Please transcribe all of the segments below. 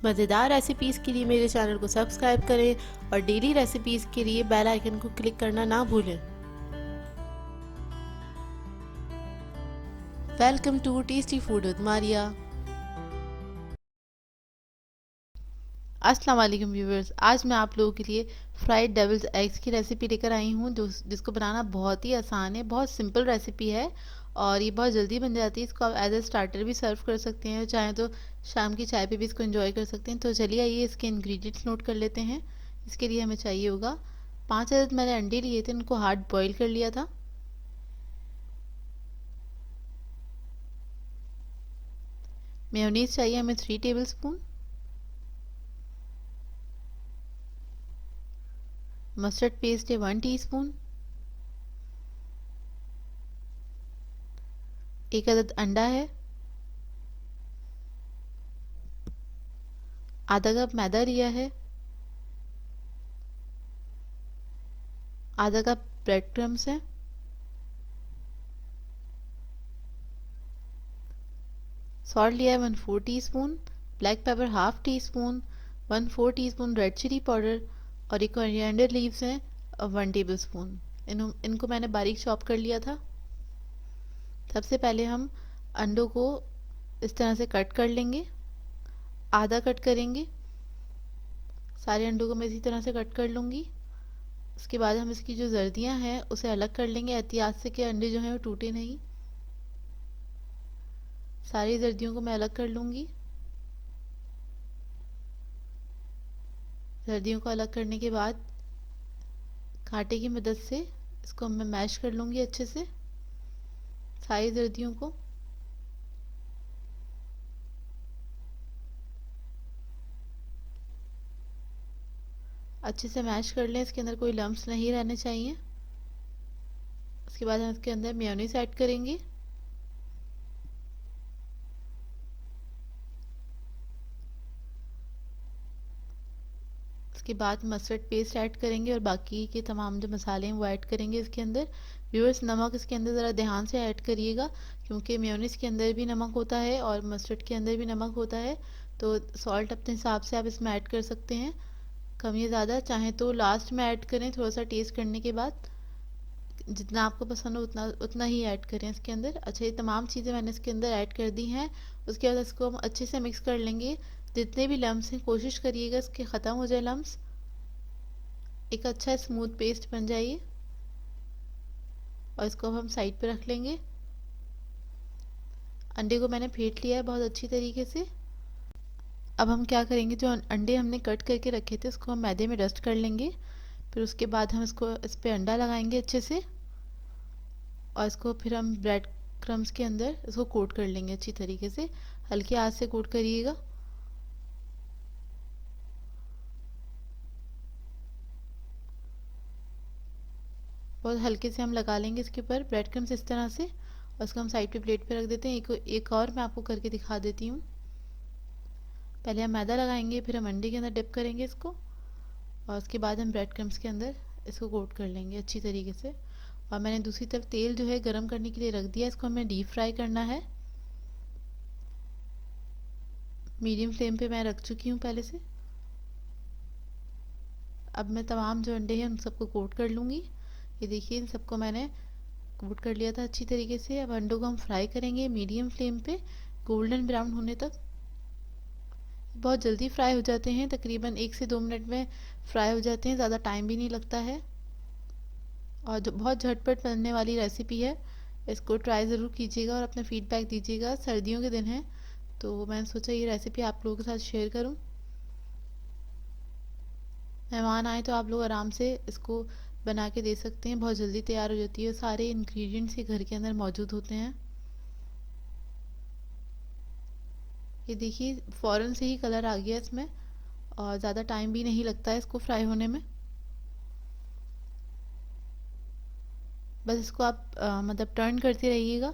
मज़ेदार रेसिपीज़ के लिए मेरे चैनल को सब्सक्राइब करें और डेली रेसिपीज़ के लिए बेल आइकन को क्लिक करना ना भूलें। Welcome to tasty food with Maria. अस्सलाम वालेकुम व्यूवर्स, आज मैं आप लोगों के लिए फ्राइड डेविल्स एग्स की रेसिपी लेकर आई हूँ जिसको बनाना बहुत ही आसान है। बहुत सिंपल रेसिपी है और ये बहुत जल्दी बन जाती है। इसको आप एज ए स्टार्टर भी सर्व कर सकते हैं, चाहे तो शाम की चाय पे भी इसको एंजॉय कर सकते हैं। तो चलिए आइए इसके इंग्रेडिएंट्स नोट कर लेते हैं। इसके लिए हमें चाहिए होगा 5 अदद मैंने अंडे लिए थे, उनको हार्ड बॉईल कर लिया था। मेयोनीज चाहिए हमें 3 टेबल स्पून। मस्टर्ड पेस्ट है 1 टीस्पून। 1 अदद अंडा है। आधा कप मैदा लिया है। आधा कप ब्रेड क्रम्स है। सॉल्ट लिया है 1/4 teaspoon. Black pepper half teaspoon. 1/4 teaspoon red chilli powder और एक कोरिएंडर लीव्स हैं 1 टेबल स्पून। इनको मैंने बारीक चॉप कर लिया था। सबसे पहले हम अंडों को इस तरह से कट कर लेंगे, आधा कट करेंगे। सारे अंडों को मैं इसी तरह से कट कर लूँगी। उसके बाद हम इसकी जो जर्दियाँ हैं उसे अलग कर लेंगे एहतियात से कि अंडे जो हैं वो टूटे नहीं। सारी जर्दियों को मैं अलग कर लूँगी। जर्दियों को अलग करने के बाद कांटे की मदद से इसको मैं मैश कर लूँगी अच्छे से सारी जर्दियों को। अच्छे से मैश कर लें, इसके अंदर कोई लम्प्स नहीं रहने चाहिए। उसके बाद हम इसके अंदर मेयोनीज ऐड करेंगे। उसके बाद मस्टर्ड पेस्ट ऐड करेंगे और बाकी के तमाम जो मसाले हैं वो ऐड करेंगे इसके अंदर। व्यूअर्स, नमक इसके अंदर ज़रा ध्यान से ऐड करिएगा क्योंकि मेयोनीज के अंदर भी नमक होता है और मस्टर्ड के अंदर भी नमक होता है। तो सॉल्ट अपने हिसाब से आप इसमें ऐड कर सकते हैं, कम या ज़्यादा। चाहे तो लास्ट में ऐड करें थोड़ा सा टेस्ट करने के बाद, जितना आपको पसंद हो उतना उतना ही ऐड करें इसके अंदर। अच्छा, ये तमाम चीज़ें मैंने इसके अंदर ऐड कर दी हैं। उसके बाद इसको हम अच्छे से मिक्स कर लेंगे। जितने भी लम्स हैं कोशिश करिएगा इसके ख़त्म हो जाए लम्स, एक अच्छा स्मूथ पेस्ट बन जाइए। और इसको हम साइड पे रख लेंगे। अंडे को मैंने फेंट लिया है बहुत अच्छी तरीके से। अब हम क्या करेंगे, जो अंडे हमने कट करके रखे थे उसको हम मैदे में डस्ट कर लेंगे। फिर उसके बाद हम इसको इस पर अंडा लगाएंगे अच्छे से और इसको फिर हम ब्रेड क्रम्स के अंदर इसको कोट कर लेंगे अच्छी तरीके से। हल्के हाथ से कोट करिएगा। बहुत हल्के से हम लगा लेंगे इसके ऊपर ब्रेड क्रम्स इस तरह से और इसको हम साइड पे प्लेट पे रख देते हैं। एक और मैं आपको करके दिखा देती हूँ। पहले हम मैदा लगाएंगे, फिर हम अंडे के अंदर डिप करेंगे इसको और उसके बाद हम ब्रेड क्रम्स के अंदर इसको कोट कर लेंगे अच्छी तरीके से। और मैंने दूसरी तरफ तेल जो है गरम करने के लिए रख दिया। इसको हमें डीप फ्राई करना है। मीडियम फ्लेम पे मैं रख चुकी हूँ पहले से। अब मैं तमाम जो अंडे हैं उन सबको कोट कर लूँगी। ये देखिए, इन सबको मैंने कोट कर लिया था अच्छी तरीके से। अब अंडों को हम फ्राई करेंगे मीडियम फ्लेम पे गोल्डन ब्राउन होने तक। बहुत जल्दी फ्राई हो जाते हैं, तकरीबन 1 से 2 मिनट में फ्राई हो जाते हैं, ज़्यादा टाइम भी नहीं लगता है और जो बहुत झटपट बनने वाली रेसिपी है। इसको ट्राई ज़रूर कीजिएगा और अपना फीडबैक दीजिएगा। सर्दियों के दिन हैं तो मैंने सोचा ये रेसिपी आप लोगों के साथ शेयर करूं। मेहमान आए तो आप लोग आराम से इसको बना के दे सकते हैं, बहुत जल्दी तैयार हो जाती है। सारे इंग्रेडिएंट्स ये घर के अंदर मौजूद होते हैं। ये देखिए, फ़ौरन से ही कलर आ गया इसमें और ज़्यादा टाइम भी नहीं लगता है इसको फ्राई होने में। बस इसको आप मतलब टर्न करते रहिएगा,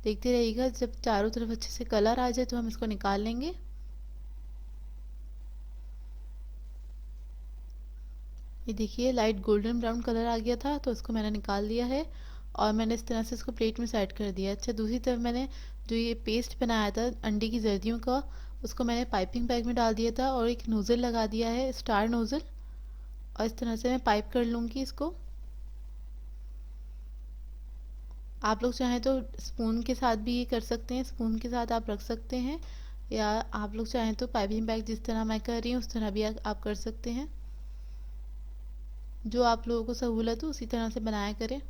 देखते रहिएगा। जब चारों तरफ अच्छे से कलर आ जाए तो हम इसको निकाल लेंगे। ये देखिए, लाइट गोल्डन ब्राउन कलर आ गया था तो इसको मैंने निकाल दिया है और मैंने इस तरह से इसको प्लेट में सेट कर दिया। अच्छा, दूसरी तरफ मैंने जो ये पेस्ट बनाया था अंडे की जर्दियों का उसको मैंने पाइपिंग बैग में डाल दिया था और एक नोज़ल लगा दिया है, स्टार नोज़ल, और इस तरह से मैं पाइप कर लूँगी इसको। आप लोग चाहें तो स्पून के साथ भी ये कर सकते हैं, स्पून के साथ आप रख सकते हैं, या आप लोग चाहें तो पाइपिंग बैग जिस तरह मैं कर रही हूँ उस तरह भी आप कर सकते हैं। जो आप लोगों को सहूलत हो उसी तरह से बनाया करें।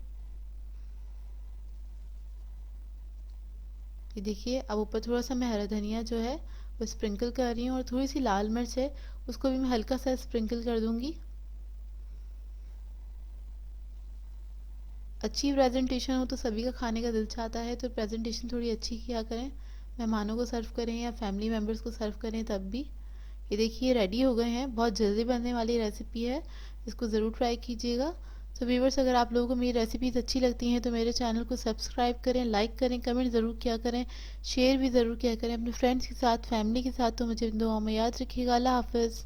ये देखिए, अब ऊपर थोड़ा सा मैं हरा धनिया जो है वो स्प्रिंकल कर रही हूँ, और थोड़ी सी लाल मिर्च है उसको भी मैं हल्का सा स्प्रिंकल कर दूंगी। अच्छी प्रेजेंटेशन हो तो सभी का खाने का दिल चाहता है, तो प्रेजेंटेशन थोड़ी अच्छी किया करें, मेहमानों को सर्व करें या फैमिली मेम्बर्स को सर्व करें तब भी। ये देखिए रेडी हो गए हैं, बहुत जल्दी बनने वाली रेसिपी है, इसको ज़रूर ट्राई कीजिएगा। तो व्यूवर्स, अगर आप लोगों को मेरी रेसिपीज़ अच्छी लगती हैं तो मेरे चैनल को सब्सक्राइब करें, लाइक करें, कमेंट ज़रूर किया करें, शेयर भी ज़रूर किया करें अपने फ्रेंड्स के साथ, फैमिली के साथ। तो मुझे दुआ में याद रखिएगा। अल्लाह हाफ़िज़।